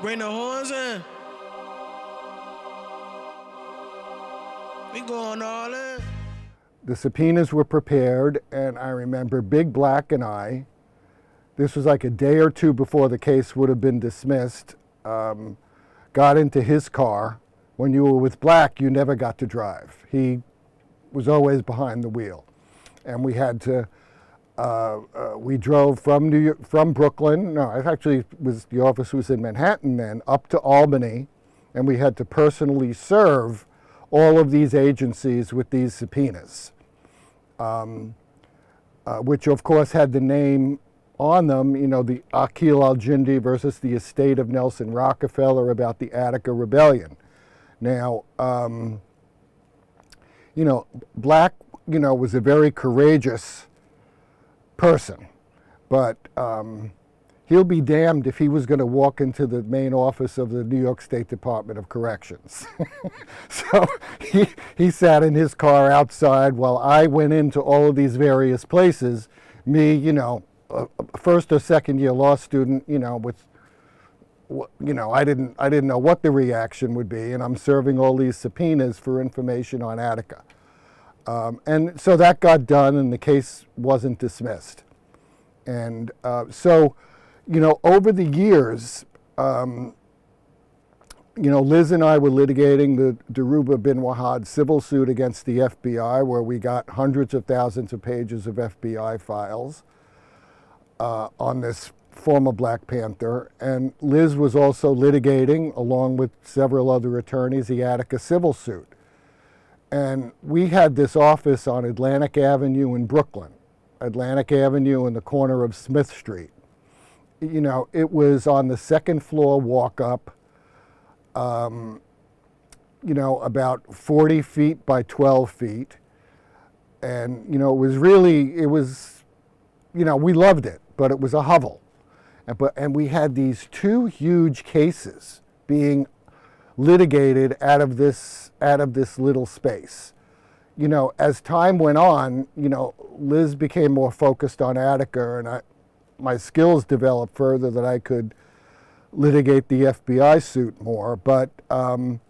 Bring the horns in. We going all in. The subpoenas were prepared, and I remember Big Black and I, this was like a day or two before the case would have been dismissed, got into his car. When you were with Black, you never got to drive. He was always behind the wheel. And we had to, we drove from from Brooklyn, no, it actually was, the office was in Manhattan then, up to Albany, and we had to personally serve all of these agencies with these subpoenas, which of course had the name on them, you know, the Akil al-Jindi versus the estate of Nelson Rockefeller about the Attica Rebellion. Now, you know, Black, you know, was a very courageous person, but he'll be damned if he was going to walk into the main office of the New York State Department of Corrections. So he sat in his car outside while I went into all of these various places. Me, you know, a first or second year law student, you know, with, you know, I didn't know what the reaction would be, and I'm serving all these subpoenas for information on Attica. And so that got done, and the case wasn't dismissed. And so, you know, over the years, you know, Liz and I were litigating the Daruba bin Wahad civil suit against the FBI, where we got hundreds of thousands of pages of FBI files on this former Black Panther. And Liz was also litigating, along with several other attorneys, the Attica civil suit. And we had this office on Atlantic Avenue in Brooklyn, Atlantic Avenue in the corner of Smith Street. You know, it was on the second floor walk up, you know, about 40 feet by 12 feet. And, you know, it was, you know, we loved it, but it was a hovel. And we had these two huge cases being litigated out of this little space. You know, as time went on, you know, Liz became more focused on Attica, and my skills developed further that I could litigate the FBI suit more. But, you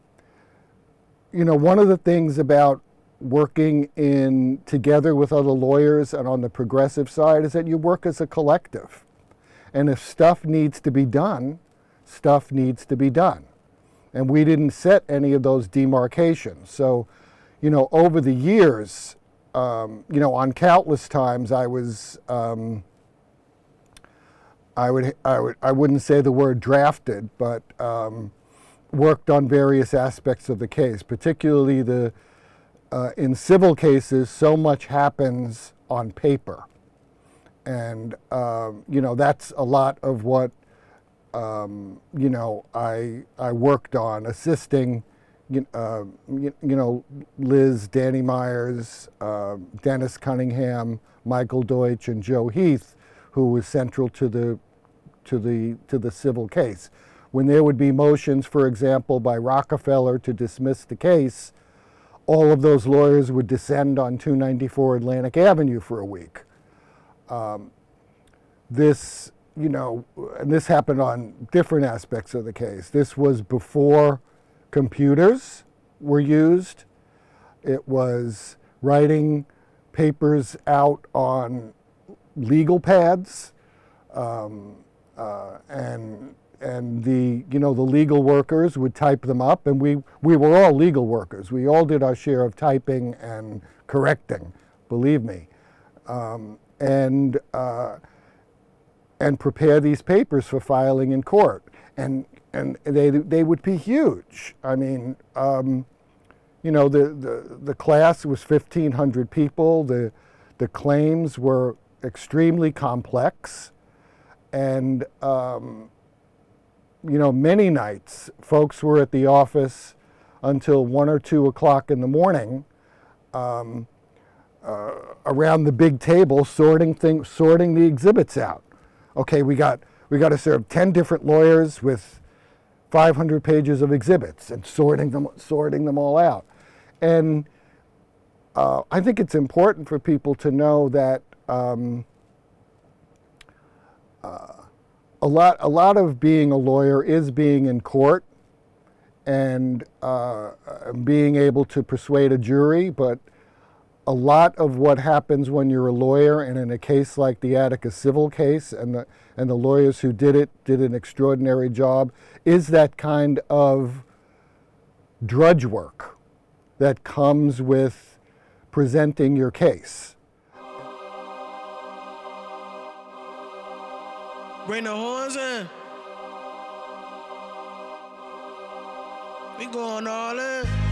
know, one of the things about working together with other lawyers and on the progressive side is that you work as a collective. And if stuff needs to be done, stuff needs to be done. And we didn't set any of those demarcations. So, you know, over the years, you know, on countless times I was, I wouldn't say the word drafted, but worked on various aspects of the case, particularly in civil cases, so much happens on paper. And, you know, that's a lot of what, you know, I worked on, assisting, you know, Liz, Danny Myers, Dennis Cunningham, Michael Deutsch, and Joe Heath, who was central to the civil case. When there would be motions, for example, by Rockefeller to dismiss the case, all of those lawyers would descend on 294 Atlantic Avenue for a week. This, you know, and this happened on different aspects of the case. This was before computers were used. It was writing papers out on legal pads, and the, you know, the legal workers would type them up, and we were all legal workers. We all did our share of typing and correcting, believe me, and prepare these papers for filing in court, and they would be huge. I mean, you know, the class was 1,500 people. The claims were extremely complex, and you know, many nights folks were at the office until 1 or 2 o'clock in the morning, around the big table, sorting the exhibits out. Okay, we got to serve 10 different lawyers with 500 pages of exhibits and sorting them all out. And I think it's important for people to know that a a lot of being a lawyer is being in court and being able to persuade a jury, but a lot of what happens when you're a lawyer, and in a case like the Attica civil case, and the lawyers who did it did an extraordinary job, is that kind of drudge work that comes with presenting your case. Bring the horns in. We going all in.